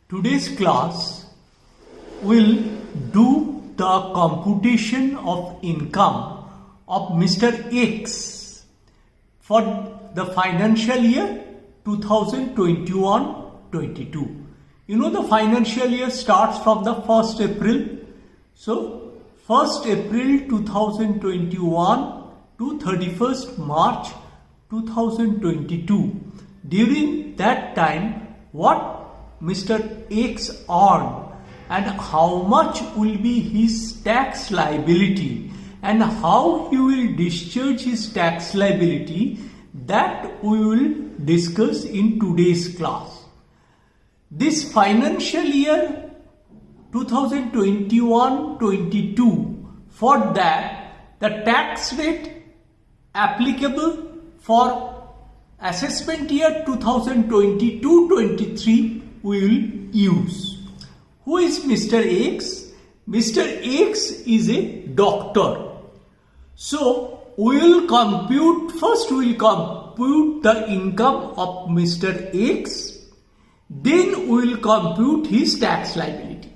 Today's class will do the computation of income of Mr. X for the financial year 2021-22. You know the financial year starts from the 1st April. So 1st April 2021 to 31st March 2022. During that time, what Mr. X earned and how much will be his tax liability and how he will discharge his tax liability, that we will discuss in today's class. This financial year 2021-22, for that the tax rate applicable for assessment year 2022-23 we will use. Who is Mr. X? Mr. X is a doctor. So we will compute, first we will compute the income of Mr. X, then we will compute his tax liability.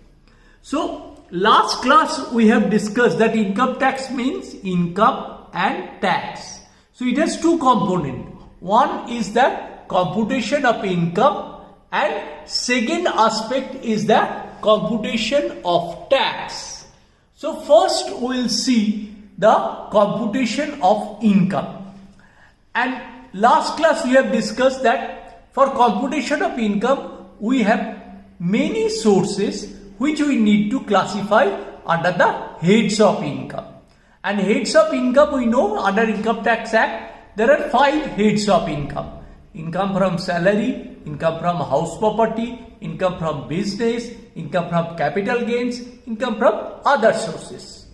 So last class we have discussed that income tax means income and tax. So it has two components. One is the computation of income and second aspect is the computation of tax. So first we will see the computation of income. And last class we have discussed that for computation of income we have many sources which we need to classify under the heads of income. And heads of income, we know under Income Tax Act there are 5 heads of income. Income from salary, income from house property, income from business, income from capital gains, income from other sources.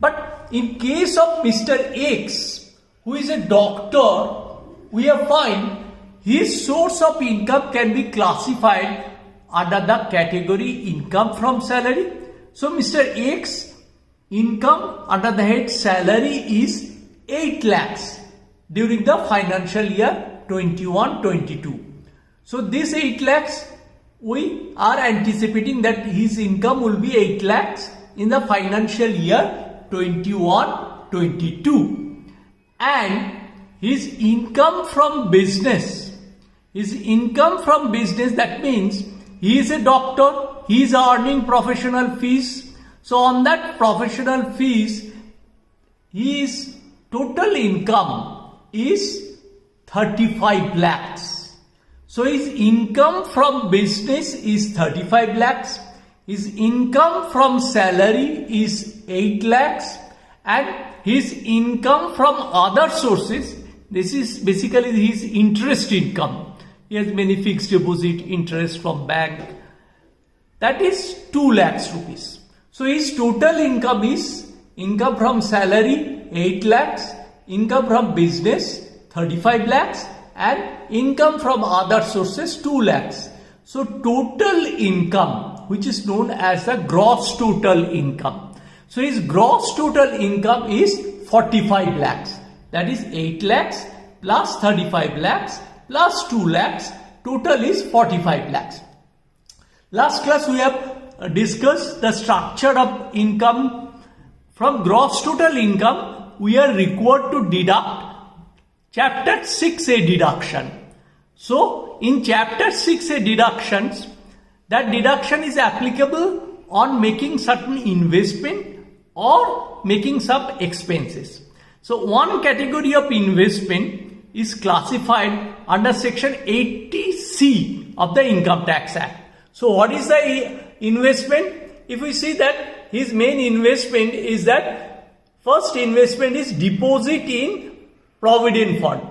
But in case of Mr. X, who is a doctor, we have found his source of income can be classified under the category income from salary. So Mr. X income under the head salary is 8 lakhs during the financial year 21-22. So this 8 lakhs, we are anticipating that his income will be 8 lakhs in the financial year 21-22. And his income from business, that means he is a doctor, he is earning professional fees. So on that professional fees, his total income is 35 lakhs. So his income from business is 35 lakhs. His income from salary is 8 lakhs. And his income from other sources, this is basically his interest income. He has many fixed deposit interest from bank. That is 2 lakhs rupees. So his total income is income from salary 8 lakhs, income from business 35 lakhs and income from other sources 2 lakhs. So total income, which is known as the gross total income. So his gross total income is 45 lakhs. That is 8 lakhs plus 35 lakhs plus 2 lakhs. Total is 45 lakhs. Last class we have discussed the structure of income. From gross total income, we are required to deduct Chapter 6A deduction. So, in Chapter 6A deductions, that deduction is applicable on making certain investment or making some expenses. So, one category of investment is classified under Section 80C of the Income Tax Act. So, what is the investment? If we see that his main investment is that first investment is deposit in Provident Fund.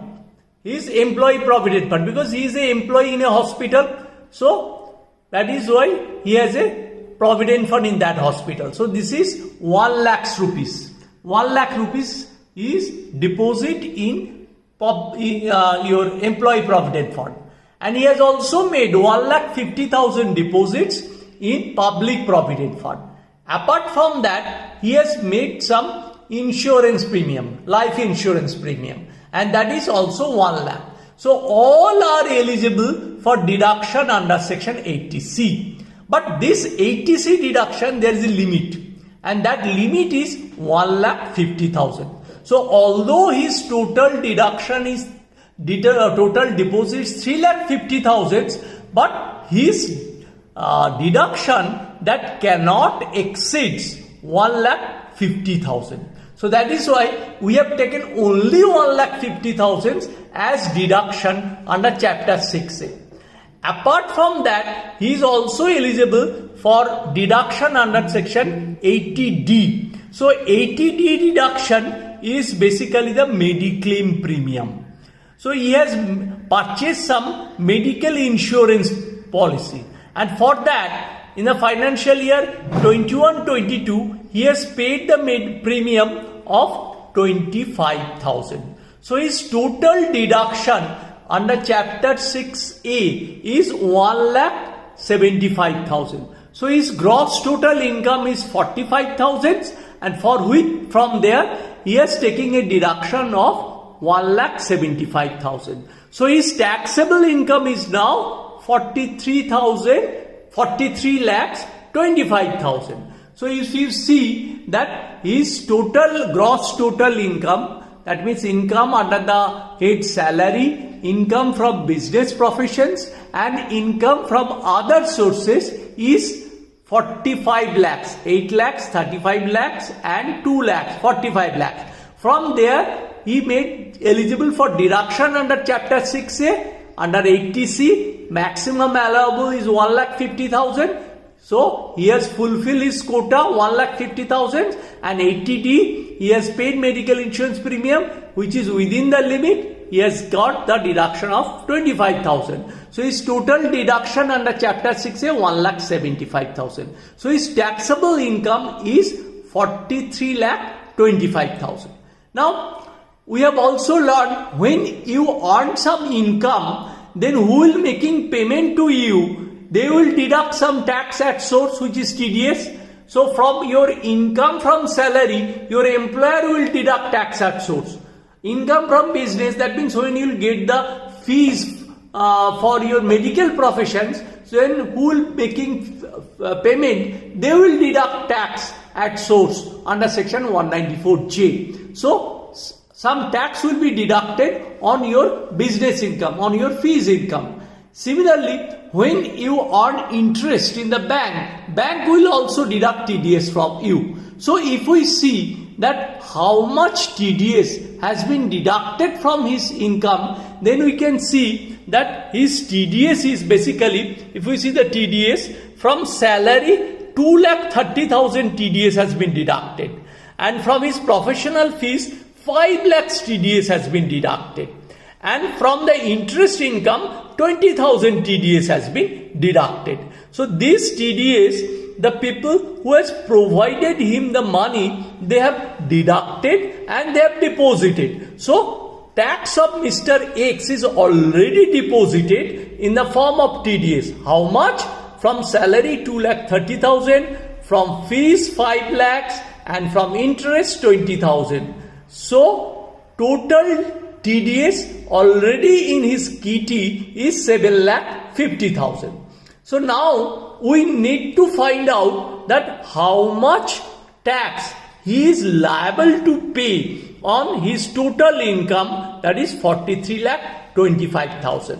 His employee Provident Fund, because he is an employee in a hospital. So that is why he has a Provident Fund in that hospital. So this is 1 lakhs rupees. 1 lakh rupees is deposit in your employee Provident Fund. And he has also made 1,50,000 deposits in public Provident Fund. Apart from that, he has made some insurance premium, life insurance premium, and that is also 1 lakh. So all are eligible for deduction under section 80C. But this 80C deduction, there is a limit, and that limit is 1,50,000. So although his total deduction is total deposit is 3,50,000, but his deduction that cannot exceed 1,50,000. So that is why we have taken only 1,50,000 as deduction under chapter 6A. Apart from that, he is also eligible for deduction under section 80D. So 80D deduction is basically the mediclaim premium. So he has purchased some medical insurance policy, and for that in the financial year 21-22 he has paid the premium of 25,000. So his total deduction under chapter 6A is 1,75,000. So his gross total income is 45,000, and for which from there he has taken a deduction of 1,75,000. So his taxable income is now 43,25,000. So if you see that his gross total income, that means income under the head salary, income from business professions and income from other sources is 45 lakhs, 8 lakhs, 35 lakhs and 2 lakhs, 45 lakhs. From there he made eligible for deduction under chapter 6A. Under 80C, maximum allowable is 1,50,000. So he has fulfilled his quota 1,50,000, and 80D he has paid medical insurance premium which is within the limit. He has got the deduction of 25,000. So his total deduction under chapter 6A 1,75,000. So his taxable income is 43,25,000. Now we have also learned, when you earn some income, then who will making payment to you? They will deduct some tax at source, which is TDS. So from your income from salary, your employer will deduct tax at source. Income from business, that means when you will get the fees for your medical professions, then who will making payment, they will deduct tax at source under section 194J. So some tax will be deducted on your business income, on your fees income. Similarly, when you earn interest in the bank will also deduct TDS from you. So if we see that how much TDS has been deducted from his income, then we can see that his TDS is basically, if we see the TDS from salary, 2,30,000 TDS has been deducted, and from his professional fees 5 lakhs TDS has been deducted, and from the interest income 20,000 TDS has been deducted. So this TDS, the people who has provided him the money, they have deducted and they have deposited. So tax of Mr. X is already deposited in the form of TDS. How much? From salary 2,30,000, from fees 5 lakhs and from interest 20,000. So total TDS already in his kitty is 7,50,000. So now we need to find out that how much tax he is liable to pay on his total income, that is 43,25,000.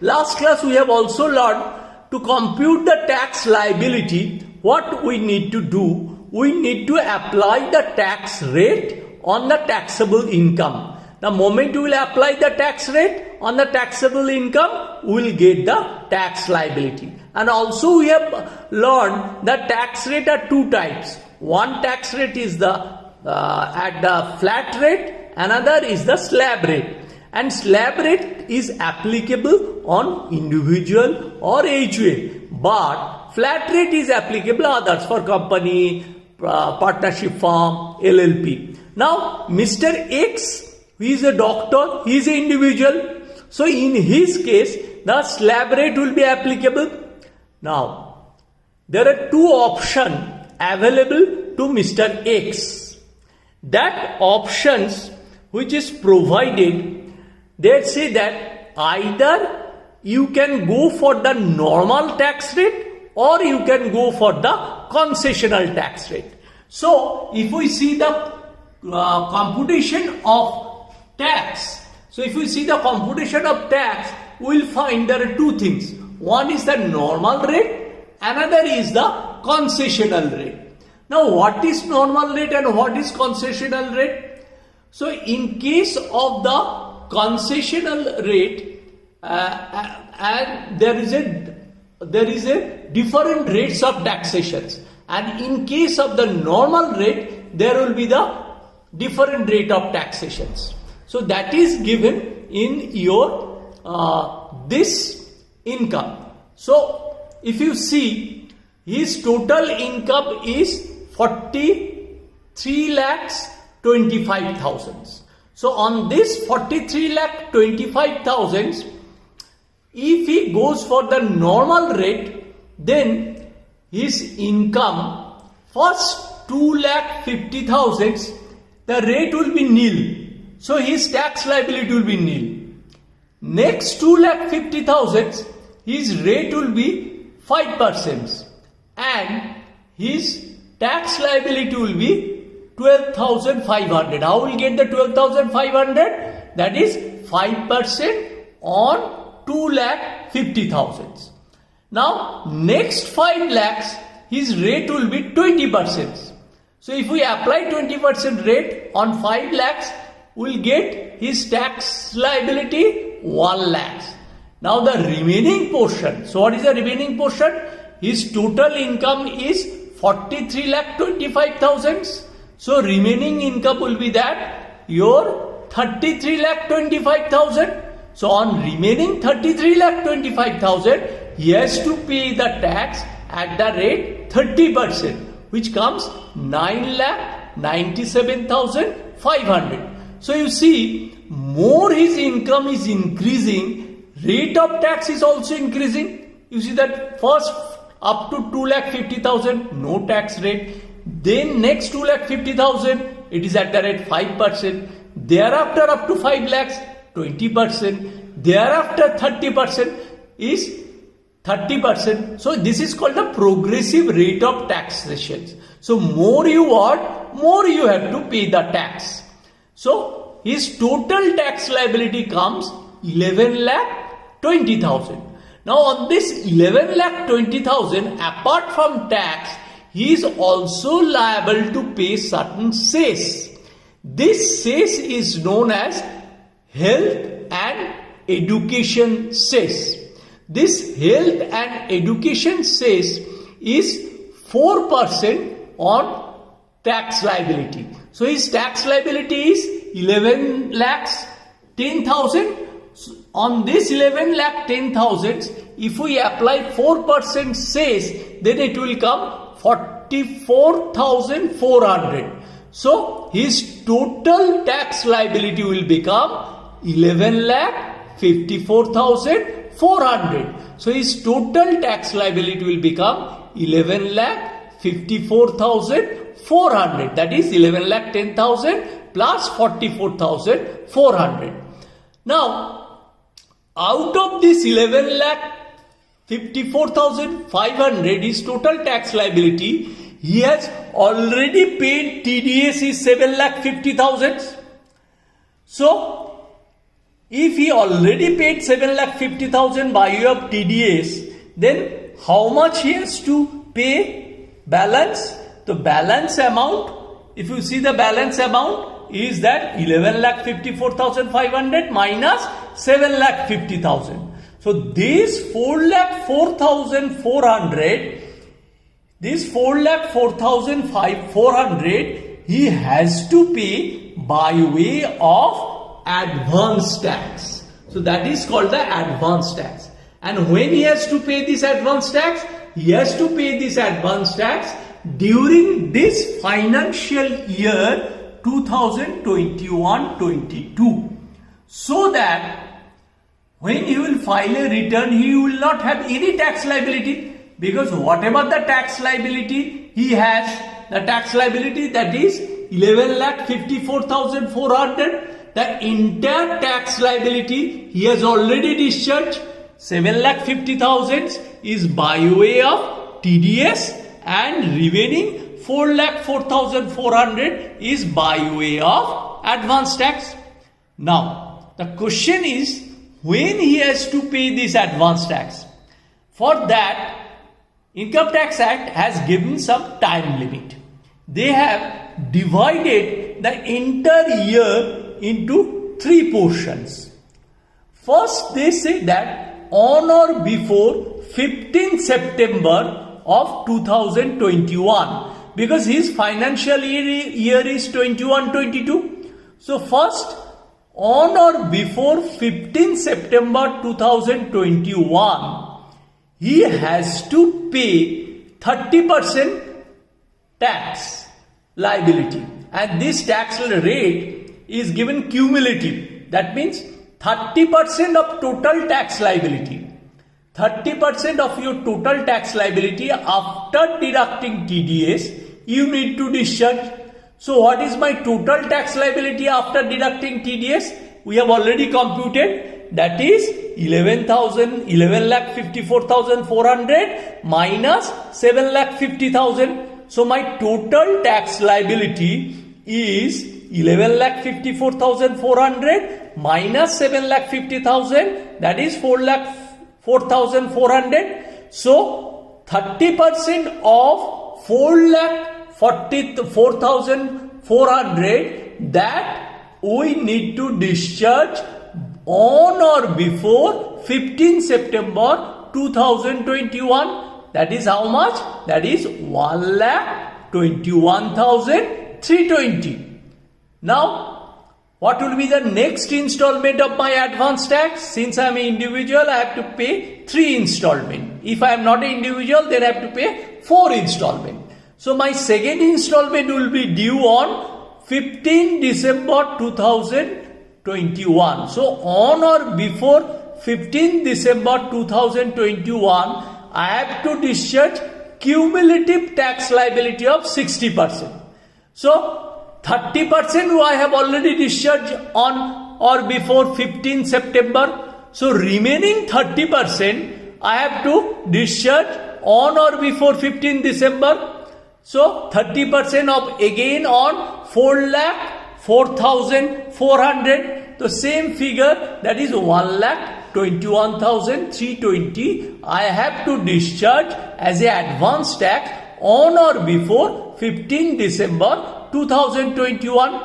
Last class we have also learned to compute the tax liability. What we need to do? We need to apply the tax rate on the taxable income. The moment you will apply the tax rate on the taxable income, we will get the tax liability. And also we have learned that tax rate are two types. One tax rate is the at the flat rate, another is the slab rate. And slab rate is applicable on individual or HUA, but flat rate is applicable others for company, partnership firm, LLP. Now Mr. X, he is a doctor, he is an individual. So in his case, the slab rate will be applicable. Now, there are two options available to Mr. X. That options which is provided, they say that either you can go for the normal tax rate or you can go for the concessional tax rate. So if we see the computation of tax, we will find there are two things. One is the normal rate, another is the concessional rate. Now what is normal rate and what is concessional rate? So in case of the concessional rate, and there is a different rates of taxations, and in case of the normal rate there will be the different rate of taxations. So that is given in your this income. So if you see, his total income is 43,25,000. So on this 43,25,000, if he goes for the normal rate, then his income, first 2,50,000, the rate will be nil. So his tax liability will be nil. Next 2,50,000, his rate will be 5%, and his tax liability will be 12,500. How will get the 12,500? That is 5% on 2,50,000. Now next 5 lakhs, his rate will be 20%. So if we apply 20% rate on 5 lakhs, we will get his tax liability 1 lakh. Now the remaining portion. So what is the remaining portion? His total income is 43,25,000. So remaining income will be that your 33,25,000. So on remaining 33,25,000, he has to pay the tax at the rate 30%, which comes 9,97,500. So you see, more his income is increasing, rate of tax is also increasing. You see that first up to 2,50,000, no tax rate. Then next 2,50,000, it is at the rate 5%. Thereafter up to 5 lakhs, 20%. Thereafter 30% is 30%. So this is called the progressive rate of taxation. So more you want, more you have to pay the tax. So his total tax liability comes 11,20,000. Now on this 11,20,000, apart from tax, he is also liable to pay certain cess. This cess is known as health and education cess. This health and education cess is 4% on tax liability. So his tax liability is 11,10,000. On this 11,10,000, if we apply 4% cess, then it will come 44,400. So his total tax liability will become 11,54,400. So his total tax liability will become 11,54,400. That is 11,10,000 plus 44,400. Now, out of this 11,54,500 is total tax liability, he has already paid TDS is 7,50,000. So if he already paid 7,50,000 by way of TDS, then how much he has to pay balance? The balance amount, if you see the balance amount, is that 11,54,500 minus 7,50,000. So this 4,04,400, this 4,04,400 he has to pay by way of advance tax. So that is called the advance tax. And when he has to pay this advance tax? He has to pay this advance tax during this financial year 2021-22, so that when he will file a return, he will not have any tax liability, because whatever the tax liability he has, the tax liability that is 11,54,400, the entire tax liability he has already discharged. 7,50,000 is by way of TDS, and remaining 4,04,400 is by way of advance tax. Now, the question is, when he has to pay this advance tax? For that, Income Tax Act has given some time limit. They have divided the entire year into 3 portions. First, they say that on or before 15 September of 2021, because his financial year is 21-22. So first, on or before 15 September 2021, he has to pay 30% tax liability, and this tax rate is given cumulative. That means 30% of total tax liability. 30% of your total tax liability after deducting TDS you need to discharge. So what is my total tax liability after deducting TDS? We have already computed. That is 11,54,400 minus 7,50,000. So my total tax liability is 11,54,400 minus 7,50,000. That is 4,04,400. So 30% of 4,44,400 that we need to discharge on or before 15 September 2021. That is how much? That is 1,21,320. Now, what will be the next installment of my advance tax? Since I am an individual, I have to pay 3 installments. If I am not an individual, then I have to pay 4 installments. So my second installment will be due on 15 December 2021. So on or before 15 December 2021, I have to discharge cumulative tax liability of 60%. So 30% I have already discharged on or before 15 September. So remaining 30% I have to discharge on or before 15 December. So 30% of again on 4,04,400. The same figure, that is 1,21,320 I have to discharge as a advance tax on or before 15 December 2021.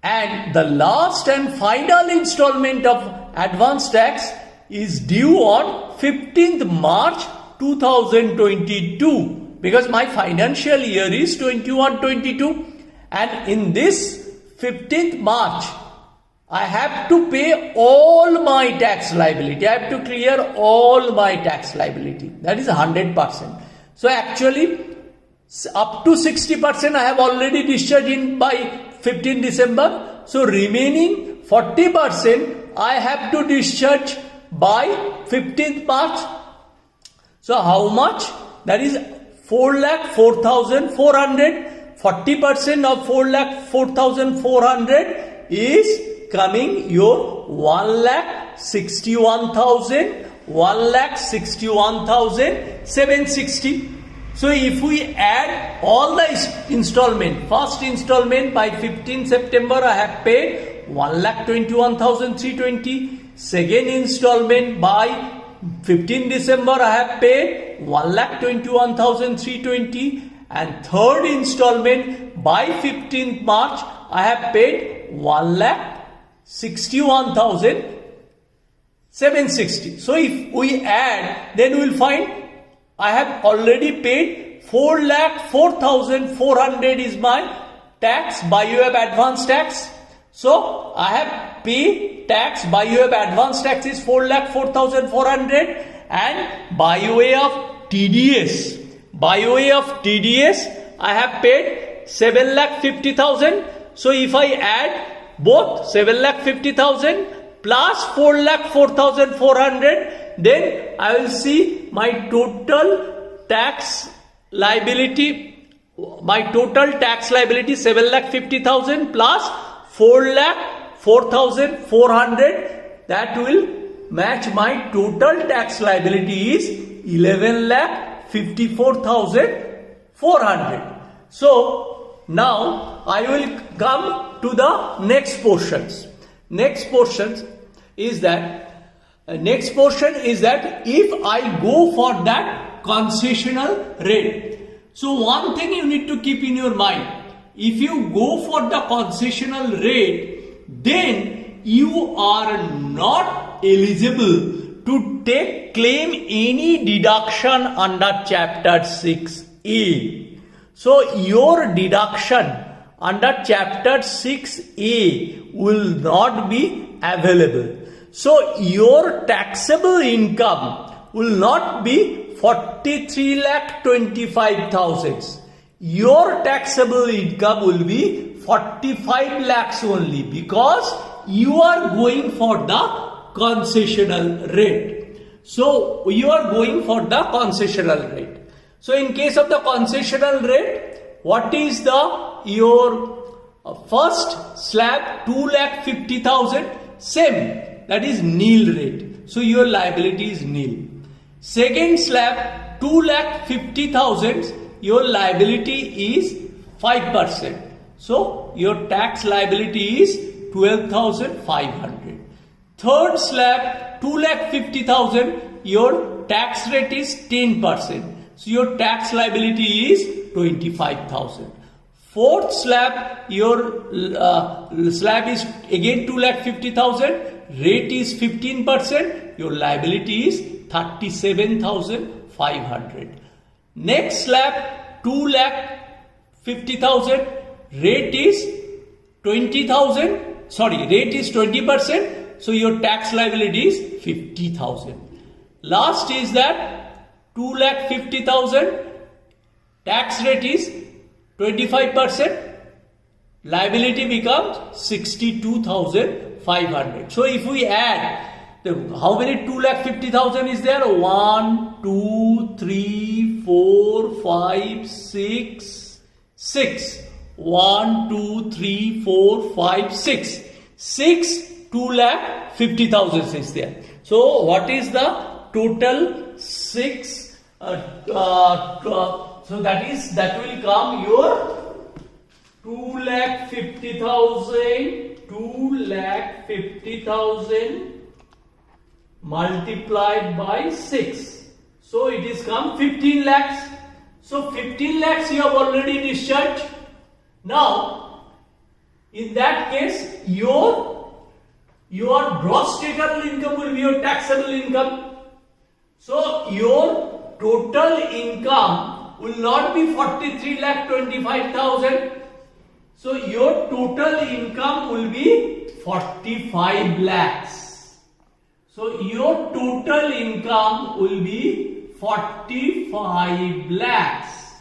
And the last and final installment of advance tax is due on 15th March 2022, because my financial year is 21-22, and in this 15th March I have to pay all my tax liability. I have to clear all my tax liability. That is 100%. So actually up to 60% I have already discharged in by 15 December. So remaining 40% I have to discharge by 15th March. So how much? That is 4,04,400. 40% of 4,04,400 is coming your 1,61,760. So if we add all the installment, first installment by 15 September I have paid 1,21,320. Second installment by 15 December I have paid 1,21,320. And third installment by 15th March I have paid 1,61,760. So if we add, then we will find I have already paid 4,04,400 is my tax by way of advance tax. So I have paid tax by way of advance tax is 4,04,400, and by way of TDS. By way of TDS, I have paid 7,50,000. So if I add both 7,50,000 plus 4,04,400, then I will see my total tax liability. My total tax liability 7,50,000 plus 4,04,400. That will match my total tax liability is 11,50,000. 54,400. So now I will come to the next portions. Next portion is that if I go for that concessional rate. So one thing you need to keep in your mind, if you go for the concessional rate, then you are not eligible to claim any deduction under chapter 6A. So your deduction under chapter 6A will not be available. So your taxable income will not be 43,25,000. Your taxable income will be 45 lakhs only, because you are going for the concessional rate. So you are going for the concessional rate. So in case of the concessional rate, what is your first slab 2,50,000, same, that is nil rate. So your liability is nil. Second slab 2,50,000, your liability is 5%. So your tax liability is 12,500. Third slab 2,50,000, your tax rate is 10%. So your tax liability is 25,000. Fourth slab, your slab is again 2,50,000, rate is 15%, your liability is 37,500. Next slab 2,50,000, rate is 20,000, rate is 20%, so your tax liability is 50,000. Last is that 2,50,000, tax rate is 25%, liability becomes 62,500. So if we add, how many 2,50,000 is there? 1, 2, 3, 4, 5, 6, 6. 1, 2, 3, 4, 5, 6. 6 2,50,000 is there. So what is the total? 6. So that will come your 2,50,000 multiplied by 6. So it is come 15 lakhs. So 15 lakhs you have already discharged. Now, in that case, your gross taxable income will be your taxable income. So your total income will not be 43,25,000. So your total income will be 45 lakhs. So your total income will be 45 lakhs,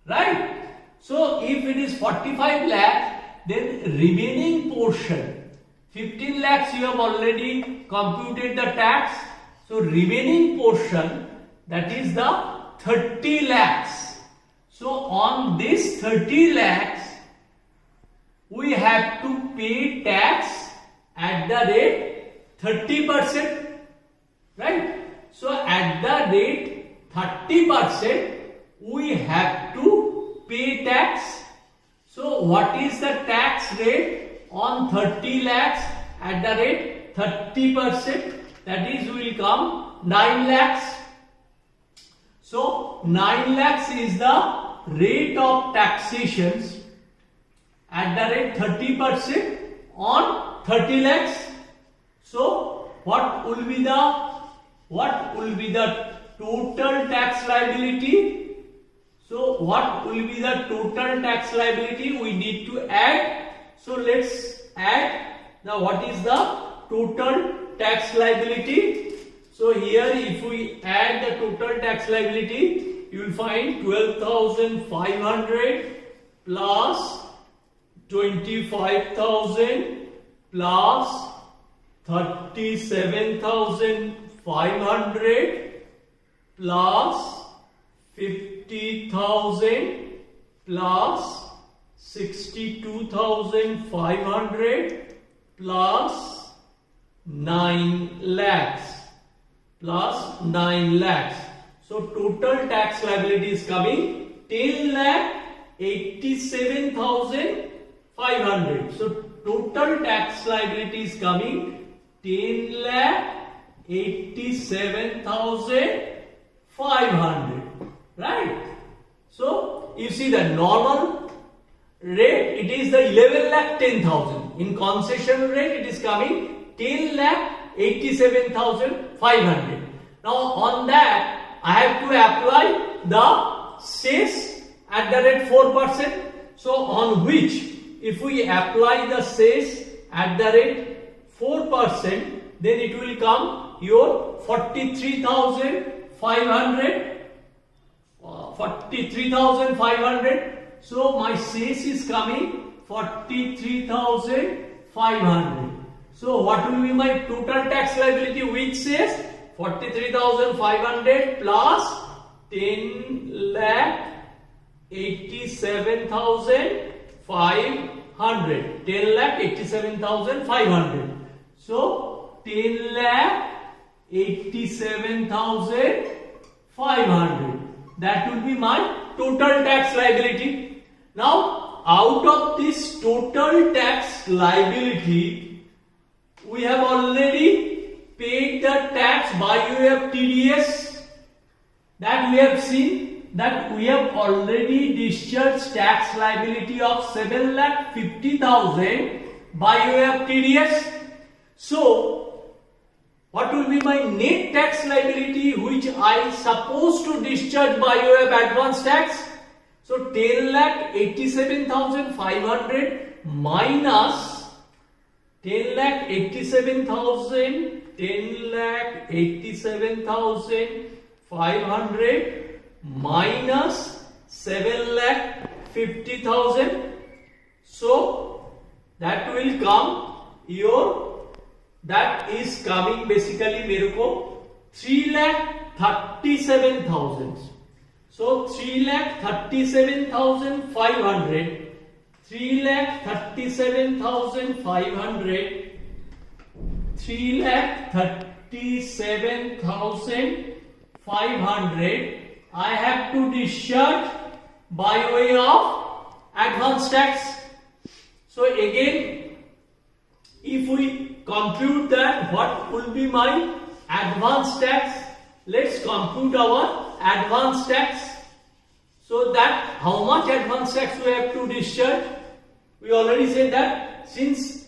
right? So if it is 45 lakhs, then remaining portion, 15 lakhs you have already computed the tax. So remaining portion, that is the 30 lakhs. So on this 30 lakhs, we have to pay tax at the rate 30%, right? So at the rate 30%, we have to pay tax. So what is the tax rate on 30 lakhs at the rate 30%? That is, will come 9 lakhs. So 9 lakhs is the rate of taxations at the rate 30% on 30 lakhs. So what will be the total tax liability? So what will be the total tax liability? We need to add. So let's add. Now what is the total tax liability? So here if we add the total tax liability, you will find 12,500 plus 25,000 plus 37,500 plus 50,000 plus 62,500 plus 9 lakhs. So total tax liability is coming 10,87,500. So total tax liability is coming 10,87,500. Right? So you see the normal rate, it is the 11,10,000. In concession rate, it is coming 10,87,500. Now on that, I have to apply the cess at the rate 4%. So on which, if we apply the cess at the rate 4%, then it will come your 43,500. 43,500. So my cess is coming 43,500. So what will be my total tax liability with cess? 43,500 plus 10,87,500. 10,87,500. So 10,87,500. That will be my total tax liability. Now, out of this total tax liability, we have already paid the tax by way of TDS. That we have seen that we have already discharged tax liability of 7,50,000 by way of TDS. So, what will be my net tax liability which I supposed to discharge by way of advance tax? So 10,87,500 minus 10,87,500 minus 7,50,000. So that will come your, that is coming basically मेरे को 3,37,000. So 3,37,500, 3,37,500, 3,37,500 I have to discharge by way of advance tax. So again, if we compute that, what will be my advance tax? Let's compute our advance tax. So that how much advance tax we have to discharge? We already said that since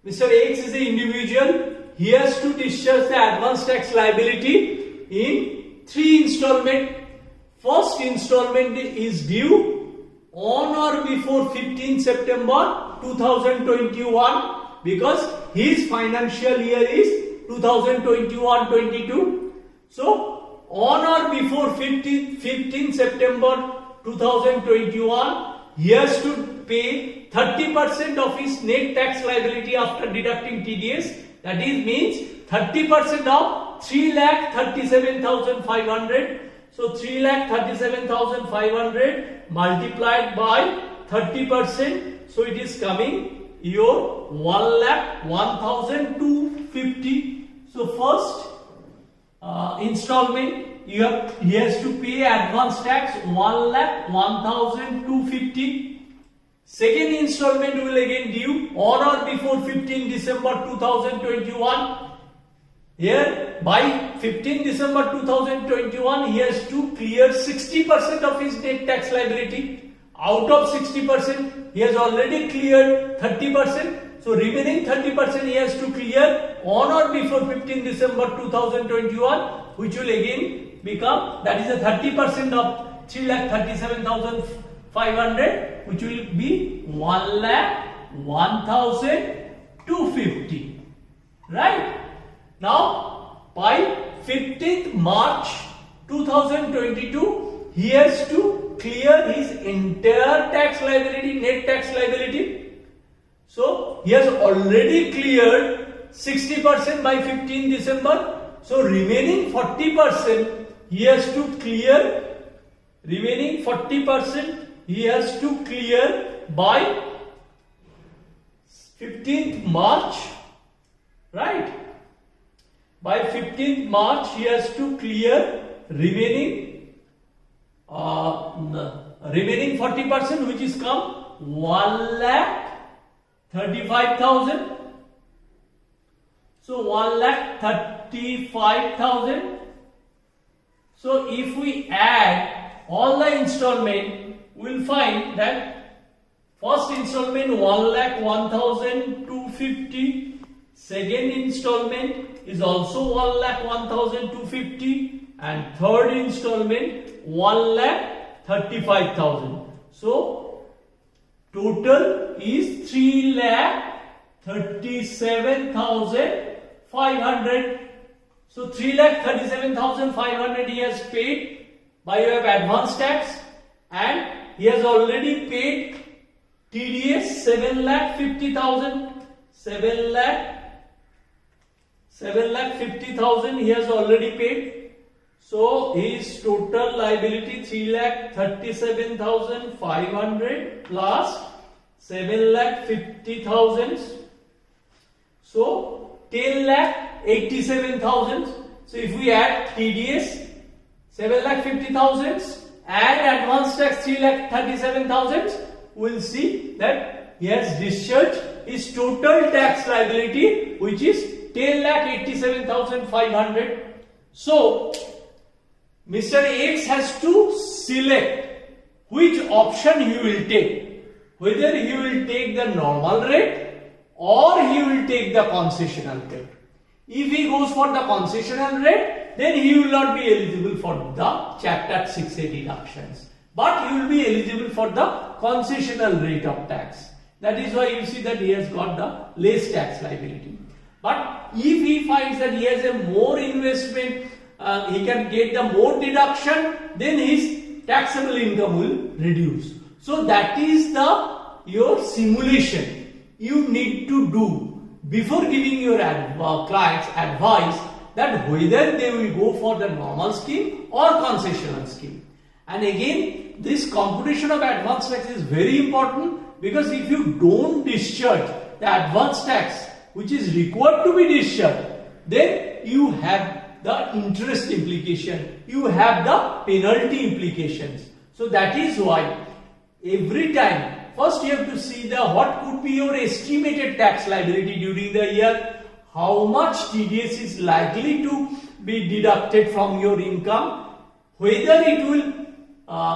Mr. X is an individual, he has to discharge the advance tax liability in 3 installments. First installment is due on or before 15 September 2021 because his financial year is 2021-22. So on or before 15 September 2021, he has to pay 30% of his net tax liability after deducting TDS. That is means 30% of 3,37,500. So 3,37,500 multiplied by 30%. So it is coming your 1,01,250. So first installment, he has to pay advance tax 1,01,250. Second installment will again due on or before 15 December 2021. Here by 15 December 2021 he has to clear 60% of his net tax liability. Out of 60% he has already cleared 30%. So remaining 30% he has to clear on or before 15 December 2021, which will again become, that is a 30% of 3,37,500, which will be 1,01,250. Right? Now by 15th March 2022 he has to clear his entire tax liability, net tax liability. So he has already cleared 60% by 15 December. So remaining 40% he has to clear. Remaining 40% he has to clear by 15th March. Right? By 15th March he has to clear remaining 40%, which is come 1,35,000. So 1,35,000. So if we add all the installment, we will find that first installment 1,01,250. Second installment is also 1,01,250, and third installment 1,35,000. So total is 3,37,500. So 3,37,500 he has paid by way of advance tax, and he has already paid TDS 7,50,000. 7,50,000 he has already paid. So his total liability 3,37,500 plus 7,50,000. So 10,87,000. So if we add TDS 7,50,000 and advance tax 3,37,000, we will see that he has discharged his total tax liability, which is 10,87,500. So Mr. X has to select which option he will take, whether he will take the normal rate or he will take the concessional rate. If he goes for the concessional rate, then he will not be eligible for the chapter 6A deductions, but he will be eligible for the concessional rate of tax. That is why you see that he has got the less tax liability. But if he finds that he has a more investment, he can get the more deduction, then his taxable income will reduce. So that is your simulation you need to do before giving your clients advice that whether they will go for the normal scheme or concessional scheme. And again, this computation of advance tax is very important, because if you don't discharge the advance tax which is required to be discharged, then you have the interest implication, you have the penalty implications. So that is why every time, first you have to see what could be your estimated tax liability during the year, how much TDS is likely to be deducted from your income, whether it will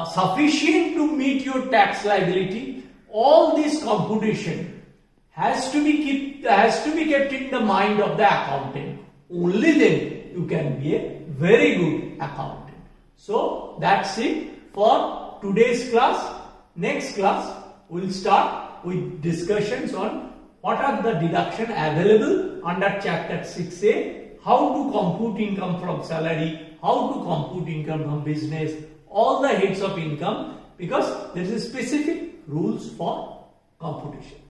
sufficient to meet your tax liability. All this computation has to be kept in the mind of the accountant. Only then you can be a very good accountant. So that's it for today's class. Next class we will start with discussions on what are the deduction available under chapter 6A, how to compute income from salary, how to compute income from business, all the heads of income, because there is a specific rules for computation.